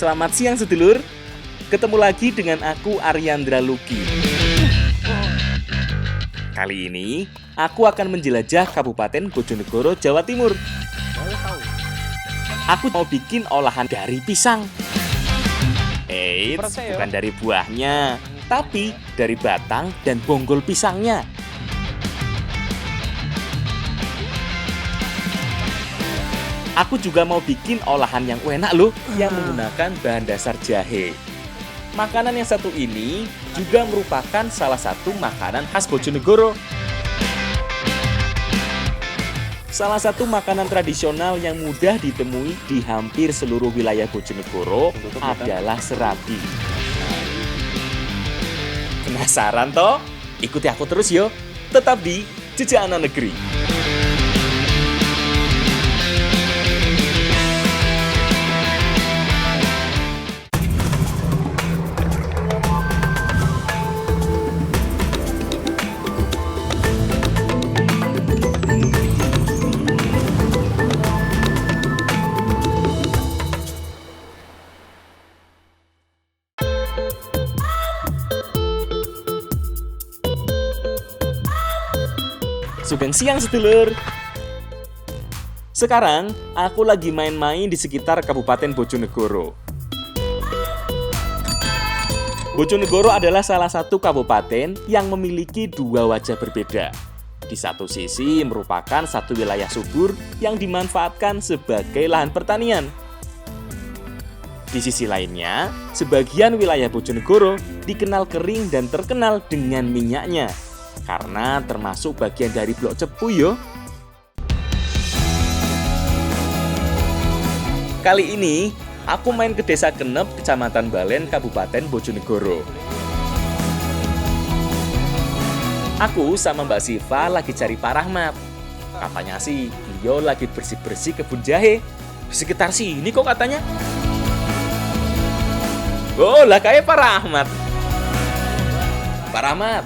Selamat siang sedulur. Ketemu lagi dengan aku Aryandra Luki. Kali ini aku akan menjelajah Kabupaten Bojonegoro, Jawa Timur. Aku mau bikin olahan dari pisang. Bukan dari buahnya, tapi dari batang dan bonggol pisangnya. Aku juga mau bikin olahan yang enak loh, yang menggunakan bahan dasar jahe. Makanan yang satu ini juga merupakan salah satu makanan khas Bojonegoro. Salah satu makanan tradisional yang mudah ditemui di hampir seluruh wilayah Bojonegoro adalah serabi. Penasaran toh? Ikuti aku terus yo, tetap di Jejak Anak Negeri. Sugeng siang sedulur. Sekarang aku lagi main-main di sekitar Kabupaten Bojonegoro. Bojonegoro adalah salah satu kabupaten yang memiliki dua wajah berbeda. Di satu sisi merupakan satu wilayah subur yang dimanfaatkan sebagai lahan pertanian. Di sisi lainnya, sebagian wilayah Bojonegoro dikenal kering dan terkenal dengan minyaknya. Karena termasuk bagian dari Blok Cepu yo. Kali ini aku main ke Desa Kenep, Kecamatan Balen, Kabupaten Bojonegoro. Aku sama Mbak Siva lagi cari Pak Rahmat. Katanya sih beliau lagi bersih-bersih kebun jahe di sekitar sini kok katanya. Oh lah kayak Pak Rahmat. Pak Rahmat,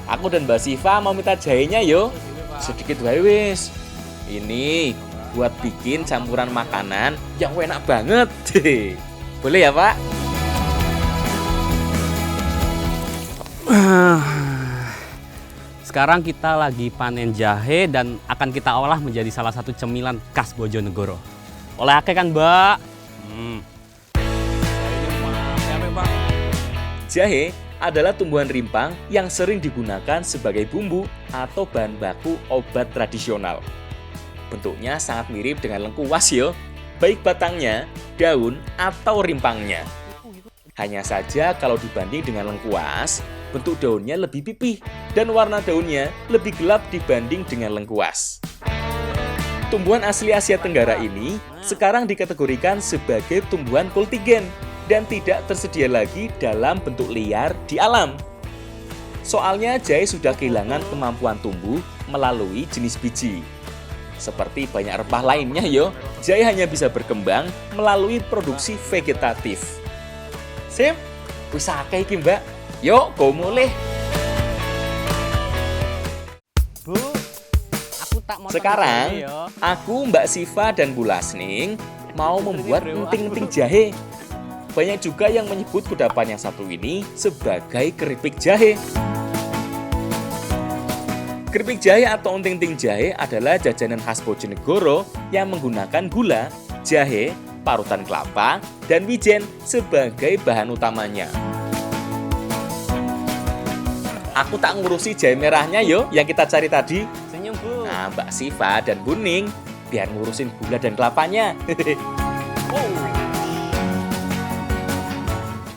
aku dan Mbak Siva mau minta jahenya yo. Sedikit wae wis. Ini buat bikin campuran makanan yang enak banget. Boleh ya, Pak? Sekarang kita lagi panen jahe dan akan kita olah menjadi salah satu cemilan khas Bojonegoro. Oleh akeh kan, Mbak? Jahe adalah tumbuhan rimpang yang sering digunakan sebagai bumbu atau bahan baku obat tradisional. Bentuknya sangat mirip dengan lengkuas yo, baik batangnya, daun, atau rimpangnya. Hanya saja kalau dibanding dengan lengkuas, bentuk daunnya lebih pipih dan warna daunnya lebih gelap dibanding dengan lengkuas. Tumbuhan asli Asia Tenggara ini sekarang dikategorikan sebagai tumbuhan kultigen dan tidak tersedia lagi dalam bentuk liar di alam. Soalnya jahe sudah kehilangan kemampuan tumbuh melalui jenis biji. Seperti banyak rempah lainnya yo, jahe hanya bisa berkembang melalui produksi vegetatif. Sip, wis akeh iki, Mbak. Yuk, go mulih. Bu, aku tak mau. Sekarang, aku, Mbak Siva dan Bu Lasning mau membuat enting-enting jahe. Banyak juga yang menyebut kudapan yang satu ini sebagai keripik jahe. Keripik jahe atau enting-enting jahe adalah jajanan khas Bojonegoro yang menggunakan gula, jahe, parutan kelapa, dan wijen sebagai bahan utamanya. Aku tak ngurusi jahe merahnya yo, yang kita cari tadi. Senyum, Bu. Nah, Mbak Siva dan Bu Ning biar ngurusin gula dan kelapanya.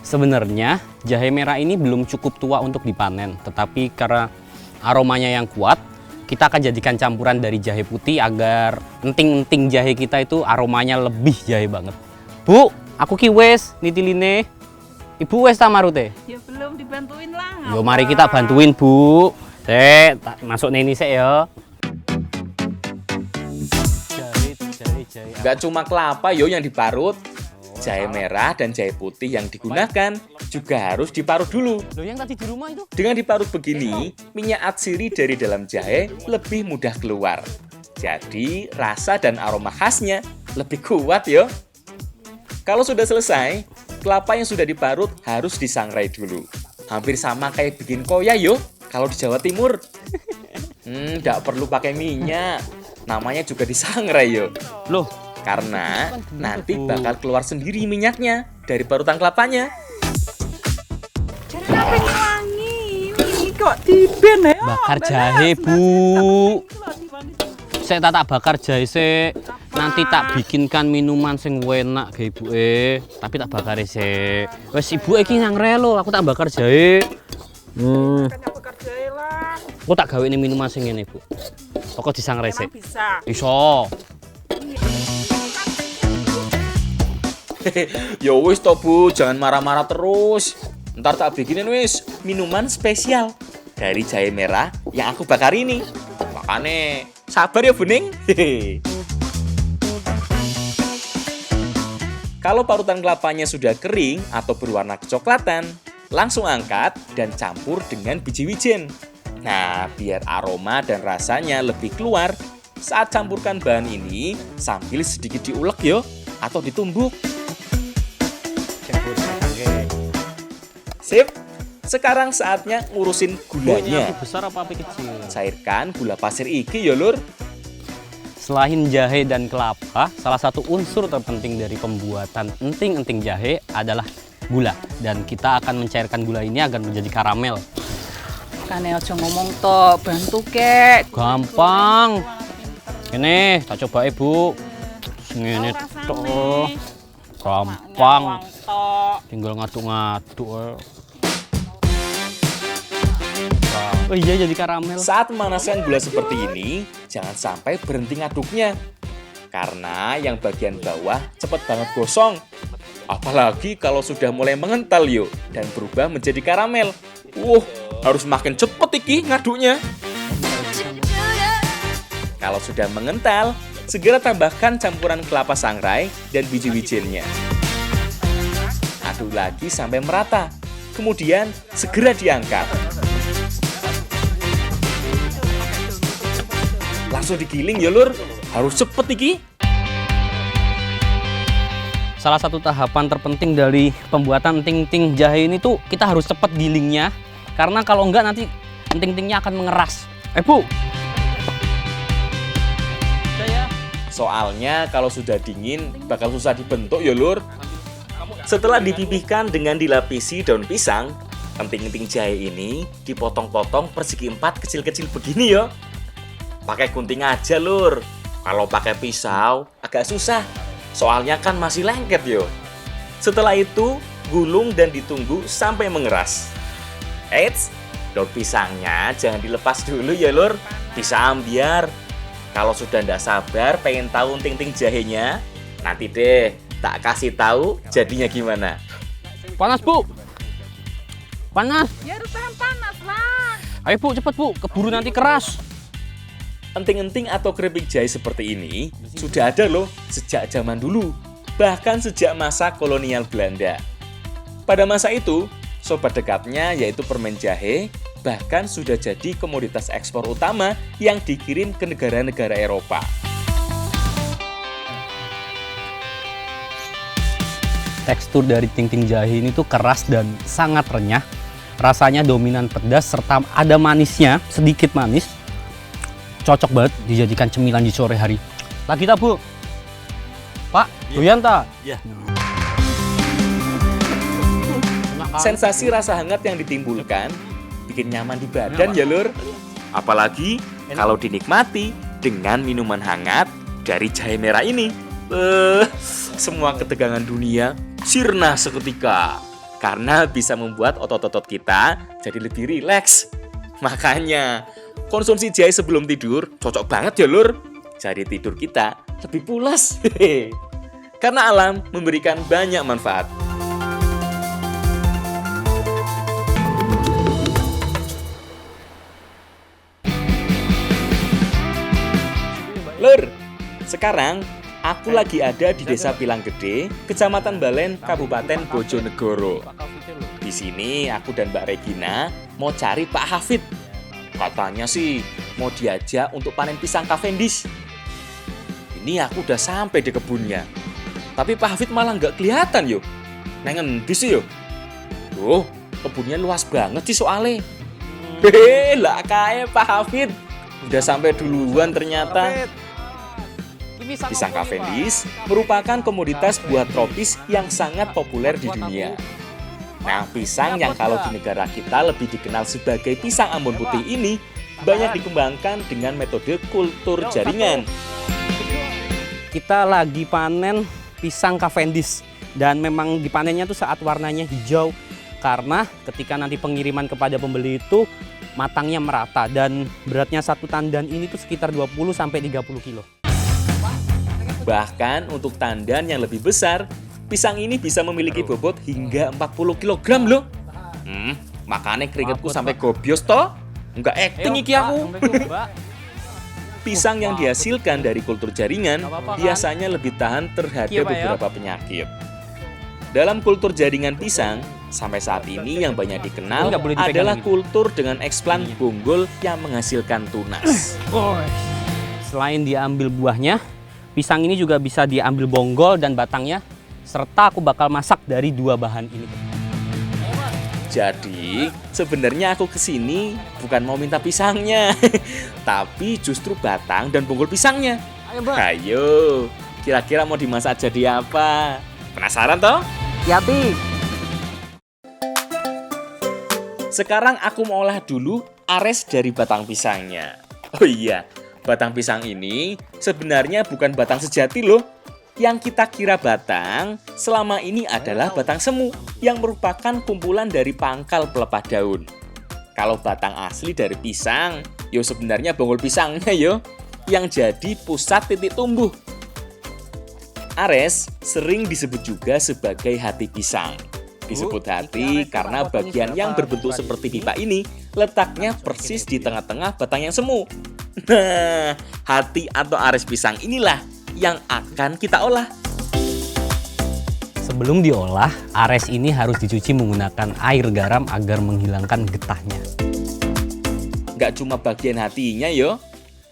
Sebenarnya jahe merah ini belum cukup tua untuk dipanen, tetapi karena aromanya yang kuat, kita akan jadikan campuran dari jahe putih agar enting-enting jahe kita itu aromanya lebih jahe banget. Bu, aku ki wes nitiline. Ibu wes ta marute? Ya belum dibantuin lah. Yo mari kita bantuin, Bu. Tak masuk ini sik ya. Jahe. Gak cuma kelapa yo yang diparut. Jahe merah dan jahe putih yang digunakan juga harus diparut dulu. Loh, yang tadi di rumah itu? Dengan diparut begini, minyak atsiri dari dalam jahe lebih mudah keluar. Jadi, rasa dan aroma khasnya lebih kuat yo. Kalau sudah selesai, kelapa yang sudah diparut harus disangrai dulu. Hampir sama kayak bikin koya yo, kalau di Jawa Timur. Nggak perlu pakai minyak, namanya juga disangrai yo. Loh, Karena nanti bakal keluar sendiri minyaknya dari parutan kelapanya. Jadi apa ngewangi? Ini kok diben ya? bakar jahe, Bu. Saya tak bakar jahe sik. Nanti tak bikinkan minuman sing enak ge ibuke. Tapi tak bakar sik. Wes ibu iki ngangre lho, aku tak bakar jahe. Kayaknya bakar jahe lah. Aku tak gawe ini minuman sing ngene, Bu. Pokok disangre Emang sik. bisa. Iso. Yo wis toh Bu, jangan marah-marah terus. Ntar tak bikinin wis minuman spesial dari jahe merah yang aku bakar ini. Makane sabar ya Buning. Kalau parutan kelapanya sudah kering atau berwarna kecoklatan, langsung angkat dan campur dengan biji wijen. Nah, biar aroma dan rasanya lebih keluar, saat campurkan bahan ini sambil sedikit diulek yo atau ditumbuk. Sip, sekarang saatnya ngurusin gulanya. Api besar apa api kecil? Cairkan gula pasir iki ya lur. Selain jahe dan kelapa, salah satu unsur terpenting dari pembuatan enting-enting jahe adalah gula. Dan kita akan mencairkan gula ini agar menjadi karamel. Kane aja ngomong tok, bantu kek. Gampang. Ini, tak coba ibu. Ini tok. Gampang. Tinggal ngaduk-ngaduk. Oh iya, jadi karamel. Saat memanaskan gula seperti ini, jangan sampai berhenti ngaduknya. Karena yang bagian bawah cepet banget gosong. Apalagi kalau sudah mulai mengental yuk dan berubah menjadi karamel. Harus makin cepet iki ngaduknya. Kalau sudah mengental, segera tambahkan campuran kelapa sangrai dan biji wijennya. Aduk lagi sampai merata. Kemudian segera diangkat. Langsung digiling ya lur, harus cepet iki. Salah satu tahapan terpenting dari pembuatan enting-enting jahe ini tuh kita harus cepat gilingnya. Karena kalau enggak nanti enting-entingnya akan mengeras. Bu. Soalnya kalau sudah dingin bakal susah dibentuk ya lur. Setelah dipipihkan dengan dilapisi daun pisang, enting-enting jahe ini dipotong-potong persegi 4 kecil-kecil begini ya. Pakai gunting aja lur. Kalau pakai pisau agak susah. Soalnya kan masih lengket yo. Setelah itu gulung dan ditunggu sampai mengeras. Eits, daun pisangnya jangan dilepas dulu ya lur. Bisa ambiar. Kalau sudah ndak sabar pengen tahu enting-enting jahenya, nanti deh tak kasih tahu jadinya gimana. Panas, Bu. Panas. Ya harus tahan panas lah. Ayo, Bu, cepat, Bu. Keburu nanti keras. Enting-enting atau keripik jahe seperti ini sudah ada loh sejak zaman dulu, bahkan sejak masa kolonial Belanda. Pada masa itu, sobat dekatnya yaitu permen jahe bahkan sudah jadi komoditas ekspor utama yang dikirim ke negara-negara Eropa. Tekstur dari enting-enting jahe ini tuh keras dan sangat renyah. Rasanya dominan pedas serta ada manisnya, sedikit manis. Cocok banget dijadikan cemilan di sore hari. Lagi tak, Bu? Pak, doyan tak? Ya. Sensasi rasa hangat yang ditimbulkan bikin nyaman di badan ya lur. Apalagi kalau dinikmati dengan minuman hangat dari jahe merah ini. Semua ketegangan dunia sirna seketika. Karena bisa membuat otot-otot kita jadi lebih rileks. Makanya konsumsi jahe sebelum tidur cocok banget ya lur. Jadi tidur kita lebih pulas. Karena alam memberikan banyak manfaat. Lur, sekarang aku lagi ada di Desa Pilanggede, Kecamatan Balen, Kabupaten Bojonegoro. Di sini aku dan Mbak Regina mau cari Pak Hafid. Katanya sih mau diajak untuk panen pisang Cavendish. Ini aku udah sampai di kebunnya. Tapi Pak Hafid malah nggak kelihatan yo. Neng endi sih yo? Tuh, kebunnya luas banget sih soalnya. Hehe, lah kayak Pak Hafid. Udah sampai duluan ternyata. Pisang Cavendish merupakan komoditas buah tropis yang sangat populer di dunia. Nah, pisang yang kalau di negara kita lebih dikenal sebagai pisang Ambon putih ini banyak dikembangkan dengan metode kultur jaringan. Kita lagi panen pisang Cavendish dan memang dipanennya tuh saat warnanya hijau karena ketika nanti pengiriman kepada pembeli itu matangnya merata dan beratnya satu tandan ini tuh sekitar 20 sampai 30 kilo. Bahkan untuk tandan yang lebih besar, pisang ini bisa memiliki bobot hingga 40 kg loh. Makanya keringetku sampai gobios toh. Enggak acting iki aku. Pisang yang dihasilkan dari kultur jaringan biasanya lebih tahan terhadap beberapa penyakit. Dalam kultur jaringan pisang, sampai saat ini yang banyak dikenal adalah kultur dengan eksplan bonggol yang menghasilkan tunas. Selain diambil buahnya, pisang ini juga bisa diambil bonggol dan batangnya, serta aku bakal masak dari dua bahan ini. Jadi, sebenarnya aku kesini bukan mau minta pisangnya, tapi justru batang dan bonggol pisangnya. Ayo, kira-kira mau dimasak jadi apa? Penasaran toh? Yati. Sekarang aku mau olah dulu ares dari batang pisangnya. Oh iya, batang pisang ini sebenarnya bukan batang sejati loh. Yang kita kira batang selama ini adalah batang semu yang merupakan kumpulan dari pangkal pelepah daun. Kalau batang asli dari pisang, yo sebenarnya bonggol pisangnya yo yang jadi pusat titik tumbuh. Ares sering disebut juga sebagai hati pisang. Disebut hati karena bagian yang berbentuk seperti pipa ini letaknya persis di tengah-tengah batang yang semu. Nah, hati atau ares pisang inilah yang akan kita olah. Sebelum diolah, ares ini harus dicuci menggunakan air garam agar menghilangkan getahnya. Nggak cuma bagian hatinya yo,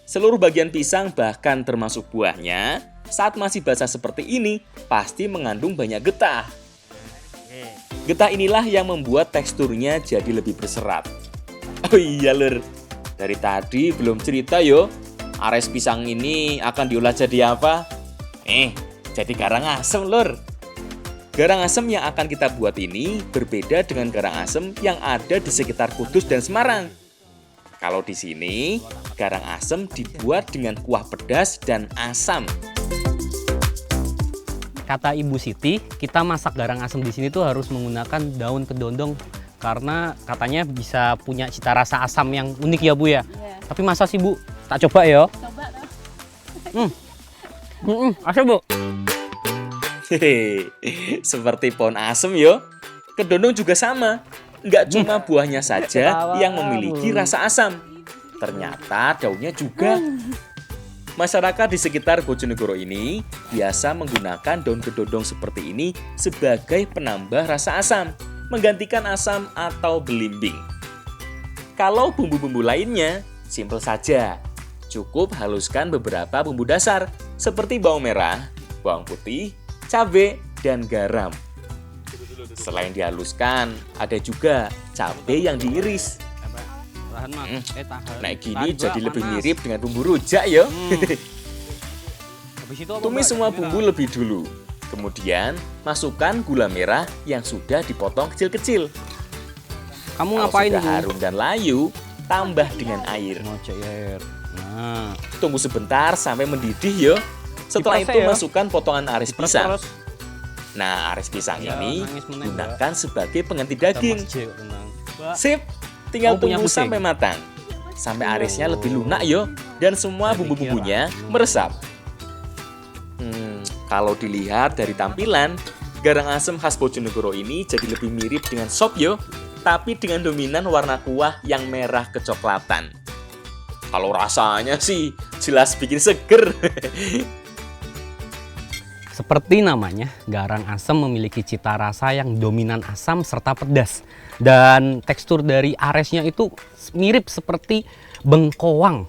seluruh bagian pisang bahkan termasuk buahnya, saat masih basah seperti ini, pasti mengandung banyak getah. Getah inilah yang membuat teksturnya jadi lebih berserat. Oh iya lur, dari tadi belum cerita yo, ares pisang ini akan diolah jadi apa? Jadi garang asem lur. Garang asem yang akan kita buat ini berbeda dengan garang asem yang ada di sekitar Kudus dan Semarang. Kalau di sini, garang asem dibuat dengan kuah pedas dan asam. Kata Ibu Siti, kita masak garang asem di sini tuh harus menggunakan daun kedondong karena katanya bisa punya cita rasa asam yang unik ya Bu ya. Iya. Tapi masa sih Bu? Tak coba ya. Coba lah. Asam Bu. Hehe, seperti pohon asem yo. Kedondong juga sama. Nggak cuma buahnya saja yang memiliki rasa asam. Ternyata daunnya juga. Masyarakat di sekitar Bojonegoro ini biasa menggunakan daun kedondong seperti ini sebagai penambah rasa asam, menggantikan asam atau belimbing. Kalau bumbu-bumbu lainnya, simpel saja. Cukup haluskan beberapa bumbu dasar seperti bawang merah, bawang putih, cabai, dan garam. Selain dihaluskan, ada juga cabai yang diiris. Nah gini jadi lebih mirip dengan bumbu rujak ya. Tumis semua bumbu lebih dulu. Kemudian masukkan gula merah yang sudah dipotong kecil-kecil. Kamu Kalau ngapain sudah Bu? harum dan layu, tambah dengan air. Nah, Tunggu sebentar sampai mendidih ya. Setelah Diproses itu ya. masukkan potongan ares pisang. terus. Nah, ares pisang Ya, ini nangis meneh, gunakan sebagai pengganti daging. Mbak. Sip, tinggal Kamu punya tunggu pusing? sampai matang. Sampai aresnya lebih lunak yo dan semua bumbu-bumbunya meresap. Kalau dilihat dari tampilan, garang asem khas Bojonegoro ini jadi lebih mirip dengan sop yo, tapi dengan dominan warna kuah yang merah kecoklatan. Kalau rasanya sih jelas bikin seger. Seperti namanya, garang asem memiliki cita rasa yang dominan asam serta pedas. Dan tekstur dari aresnya itu mirip seperti bengkoang.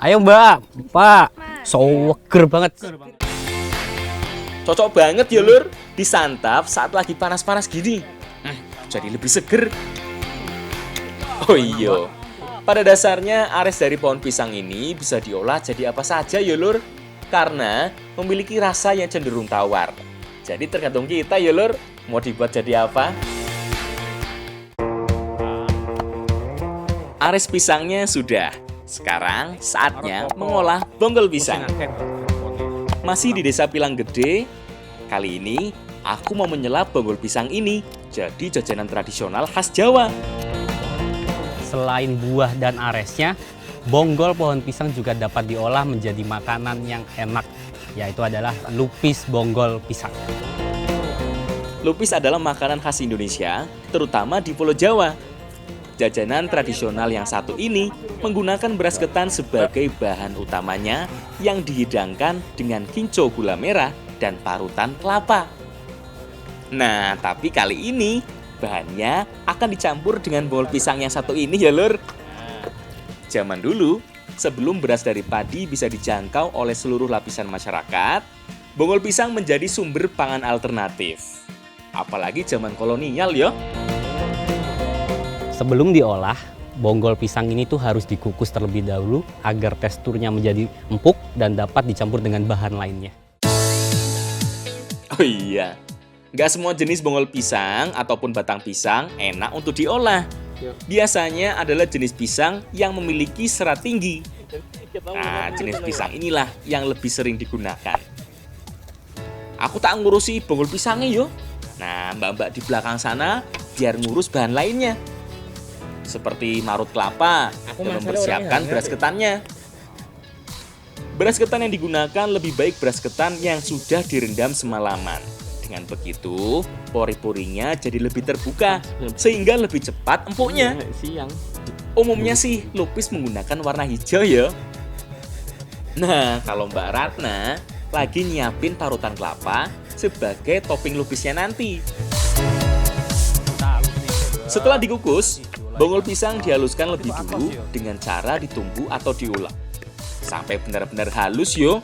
Ayo Mbak, Pak, seger banget. Cocok banget ya lur, disantap saat lagi panas-panas gini. Jadi lebih seger. Oh iya, pada dasarnya ares dari pohon pisang ini bisa diolah jadi apa saja ya lur, karena memiliki rasa yang cenderung tawar. Jadi tergantung kita ya lur, mau dibuat jadi apa. Ares pisangnya sudah. Sekarang saatnya mengolah bonggol pisang. Masih di Desa Pilang Gede, kali ini aku mau menyelap bonggol pisang ini jadi jajanan tradisional khas Jawa. Selain buah dan aresnya, bonggol pohon pisang juga dapat diolah menjadi makanan yang enak, yaitu adalah lupis bonggol pisang. Lupis adalah makanan khas Indonesia, terutama di Pulau Jawa. Jajanan tradisional yang satu ini menggunakan beras ketan sebagai bahan utamanya yang dihidangkan dengan kinco gula merah dan parutan kelapa. Nah, tapi kali ini bahannya akan dicampur dengan bonggol pisang yang satu ini ya lur. Zaman dulu, sebelum beras dari padi bisa dijangkau oleh seluruh lapisan masyarakat, bonggol pisang menjadi sumber pangan alternatif. Apalagi zaman kolonial ya. Sebelum diolah, bonggol pisang ini tuh harus dikukus terlebih dahulu agar teksturnya menjadi empuk dan dapat dicampur dengan bahan lainnya. Oh iya, nggak semua jenis bonggol pisang ataupun batang pisang enak untuk diolah. Biasanya adalah jenis pisang yang memiliki serat tinggi. Nah, jenis pisang inilah yang lebih sering digunakan. Aku tak ngurusi bonggol pisangnya yo. Nah, mbak-mbak di belakang sana biar ngurus bahan lainnya. Seperti marut kelapa dan mempersiapkan beras ketannya. Beras ketan yang digunakan lebih baik beras ketan yang sudah direndam semalaman. Dengan begitu, pori-porinya jadi lebih terbuka, sehingga lebih cepat empuknya. Umumnya sih lupis menggunakan warna hijau ya. Nah, kalau Mbak Ratna lagi nyiapin parutan kelapa sebagai topping lupisnya nanti. Setelah dikukus, bonggol pisang dihaluskan lebih dulu dengan cara ditumbuk atau diulek sampai benar-benar halus yo,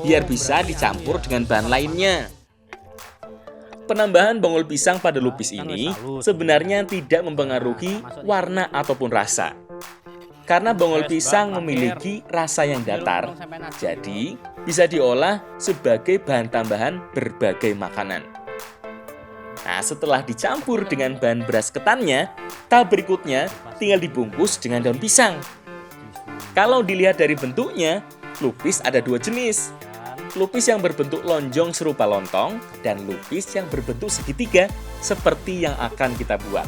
biar bisa dicampur dengan bahan lainnya. Penambahan bonggol pisang pada lupis ini sebenarnya tidak mempengaruhi warna ataupun rasa. Karena bonggol pisang memiliki rasa yang datar, jadi bisa diolah sebagai bahan tambahan berbagai makanan. Nah, setelah dicampur dengan bahan beras ketannya, tahap berikutnya tinggal dibungkus dengan daun pisang. Kalau dilihat dari bentuknya, lupis ada dua jenis. Lupis yang berbentuk lonjong serupa lontong dan lupis yang berbentuk segitiga seperti yang akan kita buat.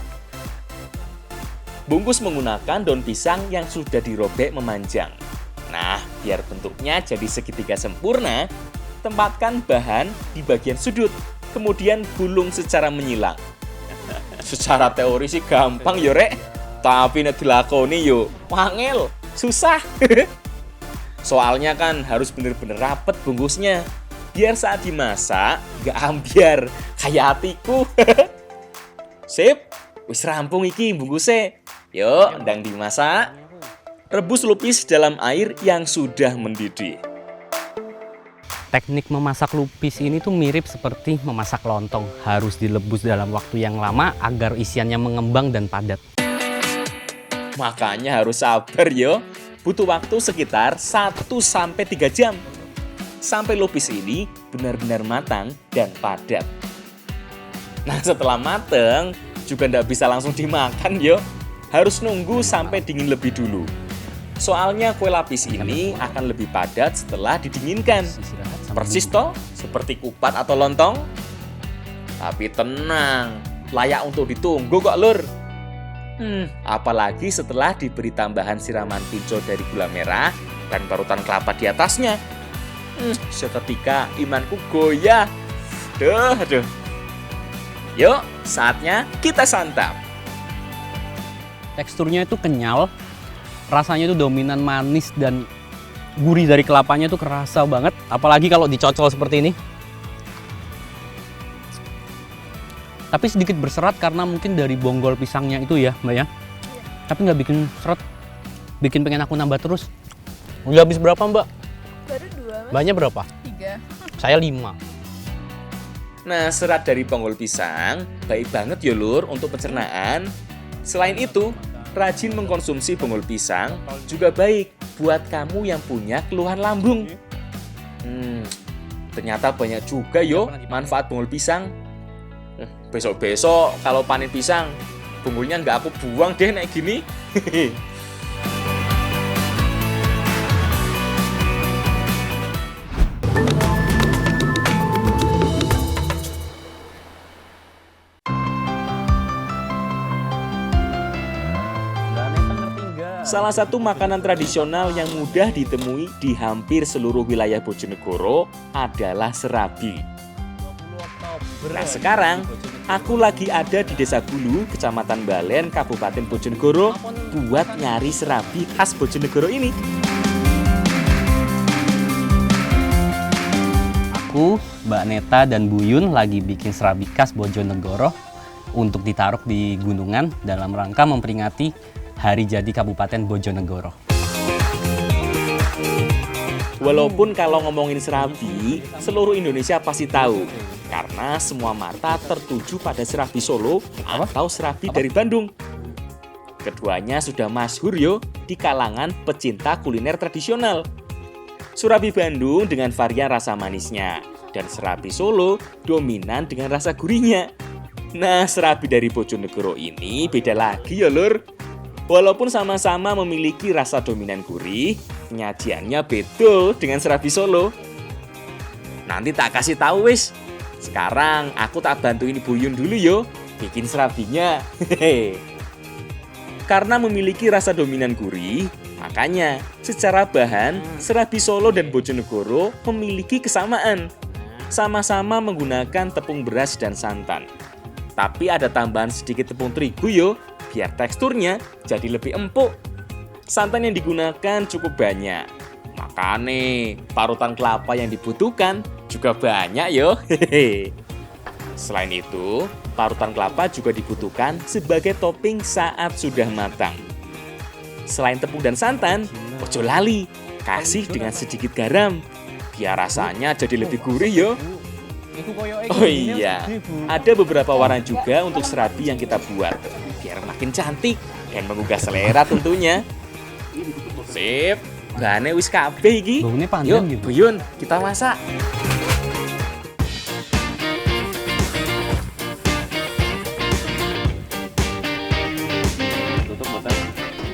Bungkus menggunakan daun pisang yang sudah dirobek memanjang. Nah, biar bentuknya jadi segitiga sempurna, tempatkan bahan di bagian sudut, kemudian gulung secara menyilang. Secara teori sih gampang yo rek, tapi nek dilakoni yo wangel, susah. Soalnya kan harus bener-bener rapet bungkusnya, biar saat dimasak gak ambiar kayak hatiku. Sip, wis rampung iki bungkusnya. Yuk, ndang dimasak. Rebus lupis dalam air yang sudah mendidih. Teknik memasak lupis ini tuh mirip seperti memasak lontong. Harus dilebus dalam waktu yang lama agar isiannya mengembang dan padat. Makanya harus sabar yo. Butuh waktu sekitar 1-3 jam. Sampai lupis ini benar-benar matang dan padat. Nah, setelah matang juga nggak bisa langsung dimakan yo. Harus nunggu sampai dingin lebih dulu. Soalnya kue lapis ini akan lebih padat setelah didinginkan. Persis toh, seperti kupat atau lontong. Tapi tenang, layak untuk ditunggu kok lur. Apalagi setelah diberi tambahan siraman kinco dari gula merah dan parutan kelapa di atasnya. Seketika imanku goyah. Aduh. Yuk, saatnya kita santap. Teksturnya itu kenyal, rasanya itu dominan manis dan gurih dari kelapanya itu kerasa banget, apalagi kalau dicocol seperti ini. Tapi sedikit berserat karena mungkin dari bonggol pisangnya itu ya, Mbak ya. Tapi nggak bikin seret, bikin pengen aku nambah terus. Udah habis berapa, Mbak? Baru 2, Mas. Mbaknya berapa? 3. Saya 5. Nah, serat dari ponggol pisang baik banget ya lur untuk pencernaan. Selain itu, rajin mengkonsumsi ponggol pisang juga baik buat kamu yang punya keluhan lambung. Ternyata banyak juga yo manfaat ponggol pisang. Besok-besok kalau panen pisang, ponggolnya nggak aku buang deh kayak gini. Salah satu makanan tradisional yang mudah ditemui di hampir seluruh wilayah Bojonegoro adalah serabi. Nah sekarang, aku lagi ada di Desa Bulu, Kecamatan Balen, Kabupaten Bojonegoro buat nyari serabi khas Bojonegoro ini. Aku, Mbak Neta, dan Bu Yun lagi bikin serabi khas Bojonegoro untuk ditaruh di gunungan dalam rangka memperingati Hari Jadi Kabupaten Bojonegoro. Walaupun kalau ngomongin serabi, seluruh Indonesia pasti tahu. Karena semua mata tertuju pada serabi Solo atau serabi dari Bandung. Keduanya sudah masyhur yo di kalangan pecinta kuliner tradisional. Serabi Bandung dengan varian rasa manisnya, dan serabi Solo dominan dengan rasa gurihnya. Nah, serabi dari Bojonegoro ini beda lagi ya lur. Walaupun sama-sama memiliki rasa dominan gurih, penyajiannya beda dengan serabi Solo. Nanti tak kasih tahu wis. Sekarang aku tak bantuin Bu Yun dulu yo, bikin serabinya. Karena memiliki rasa dominan gurih, makanya secara bahan serabi Solo dan Bojonegoro memiliki kesamaan. Sama-sama menggunakan tepung beras dan santan. Tapi ada tambahan sedikit tepung terigu yo, biar teksturnya jadi lebih empuk. Santan yang digunakan cukup banyak. Makanya parutan kelapa yang dibutuhkan juga banyak yo. Selain itu, parutan kelapa juga dibutuhkan sebagai topping saat sudah matang. Selain tepung dan santan, ojo lali, kasih dengan sedikit garam, biar rasanya jadi lebih gurih yo. Oh iya, ada beberapa warna juga untuk serabi yang kita buat, biar makin cantik dan menggugah selera tentunya. Sip, bahannya wis kabeh iki. Baunya Yuk, panjang gitu. Bu Yun, kita masak.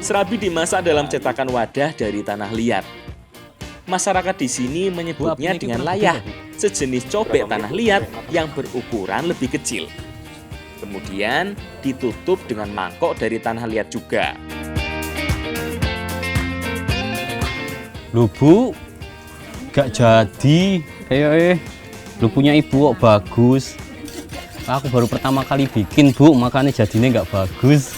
Serabi dimasak dalam cetakan wadah dari tanah liat. Masyarakat di sini menyebutnya dengan layah, sejenis cobek tanah liat yang berukuran lebih kecil. Kemudian ditutup dengan mangkok dari tanah liat juga. Loh Bu, gak jadi. Lu punya ibu kok bagus. Aku baru pertama kali bikin Bu, makanya jadinya gak bagus.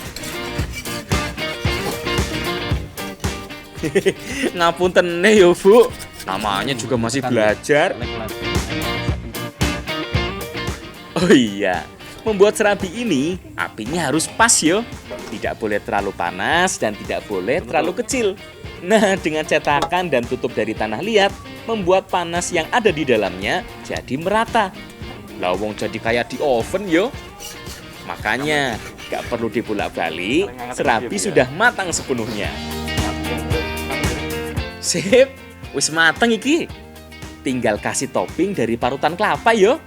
Ngapunten yo Bu, namanya juga masih belajar. Oh iya, membuat serabi ini apinya harus pas yo. Tidak boleh terlalu panas dan tidak boleh terlalu kecil. Nah, dengan cetakan dan tutup dari tanah liat, membuat panas yang ada di dalamnya jadi merata. Lawong jadi kayak di oven yo. Makanya gak perlu dibolak-balik, serabi sudah matang sepenuhnya. Sip, wis mateng iki. Tinggal kasih topping dari parutan kelapa yo.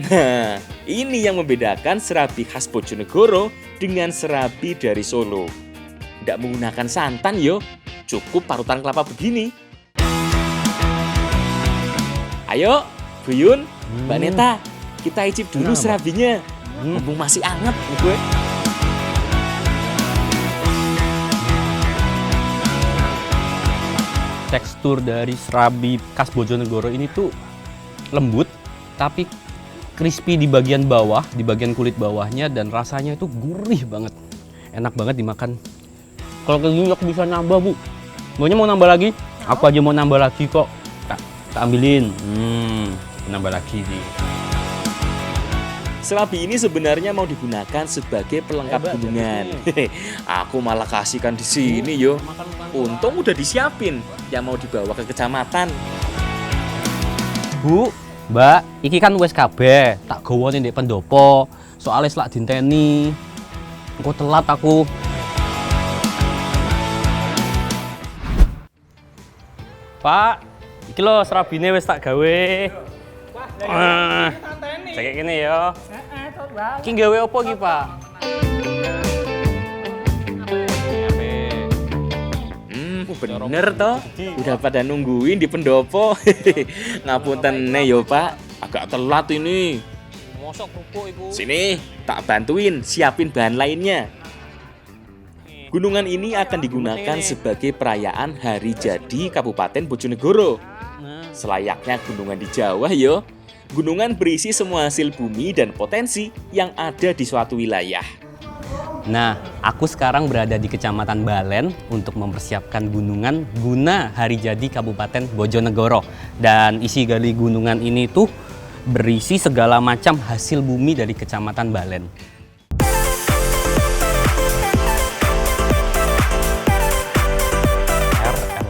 Nah, ini yang membedakan serabi khas Bojonegoro dengan serabi dari Solo. Tidak menggunakan santan yo, cukup parutan kelapa begini. Ayo, Bu Yun, Mbak Neta, kita icip dulu serabinya. Mumpung masih anget gue. Tekstur dari serabi khas Bojonegoro ini tuh lembut, tapi crispy di bagian bawah, di bagian kulit bawahnya, dan rasanya itu gurih banget. Enak banget dimakan. Kalau kayak gini aku bisa nambah Bu. Maunya mau nambah lagi? Aku aja mau nambah lagi kok. Tak ambilin. Nambah lagi nih. Serabi ini sebenarnya mau digunakan sebagai pelengkap gunungan. Aku malah kasihkan di sini yo. Untung udah disiapin yang mau dibawa ke kecamatan. Bu, Mbak, iki kan wis kabeh, tak gawone ndek pendopo. Soale selak dinteni. Engko telat aku. Pak, iki lho serabine wis tak gawe. Kayak gini ya. Iki gawe apa iki, Pak? Bener toh, udah pada nungguin di pendopo. Ngapunten yo Pak, agak telat ini. Mosok kerupuk iku. Sini, tak bantuin siapin bahan lainnya. Gunungan ini akan digunakan sebagai perayaan Hari Jadi Kabupaten Bojonegoro. Selayaknya gunungan di Jawa yo. Gunungan berisi semua hasil bumi dan potensi yang ada di suatu wilayah. Nah, aku sekarang berada di Kecamatan Balen untuk mempersiapkan gunungan guna Hari Jadi Kabupaten Bojonegoro. Dan isi gali gunungan ini tuh berisi segala macam hasil bumi dari Kecamatan Balen.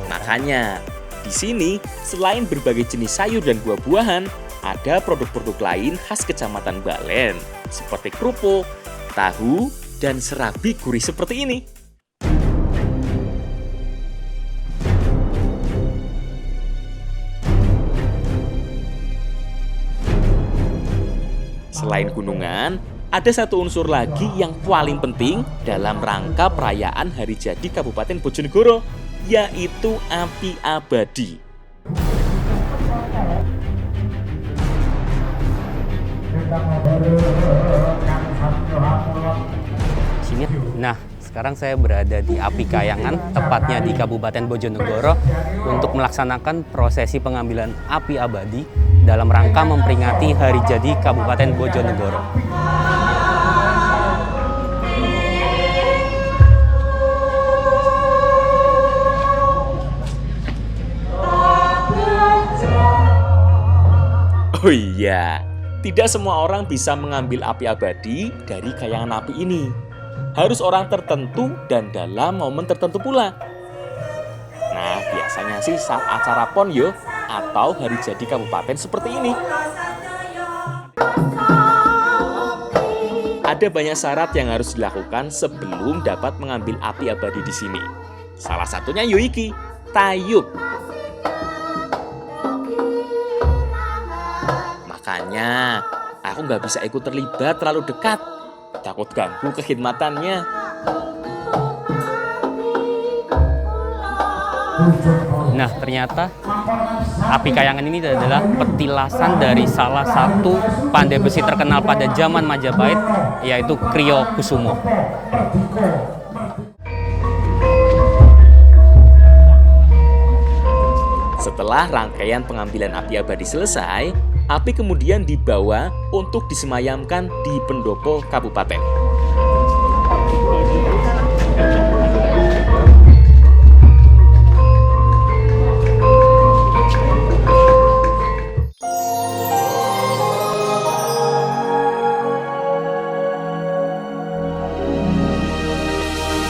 Makanya, di sini selain berbagai jenis sayur dan buah-buahan, ada produk-produk lain khas Kecamatan Balen seperti kerupuk, tahu, dan serabi gurih seperti ini. Selain gunungan, ada satu unsur lagi yang paling penting dalam rangka perayaan Hari Jadi Kabupaten Bojonegoro, yaitu api abadi. Nah, sekarang saya berada di Api Kayangan, tepatnya di Kabupaten Bojonegoro, untuk melaksanakan prosesi pengambilan api abadi dalam rangka memperingati Hari Jadi Kabupaten Bojonegoro. Oh iya, tidak semua orang bisa mengambil api abadi dari kayangan api ini. Harus orang tertentu dan dalam momen tertentu pula. Nah, biasanya sih saat acara PON yo atau Hari Jadi Kabupaten seperti ini. Ada banyak syarat yang harus dilakukan sebelum dapat mengambil api abadi di sini. Salah satunya yo iki, tayub. Makanya, aku nggak bisa ikut terlibat terlalu dekat. Takut ganggu kekhidmatannya. Nah, ternyata Api Kayangan ini adalah petilasan dari salah satu pandai besi terkenal pada zaman Majapahit, yaitu Kriyo Kusumo. Setelah rangkaian pengambilan api abadi selesai, api kemudian dibawa untuk disemayamkan di pendopo kabupaten.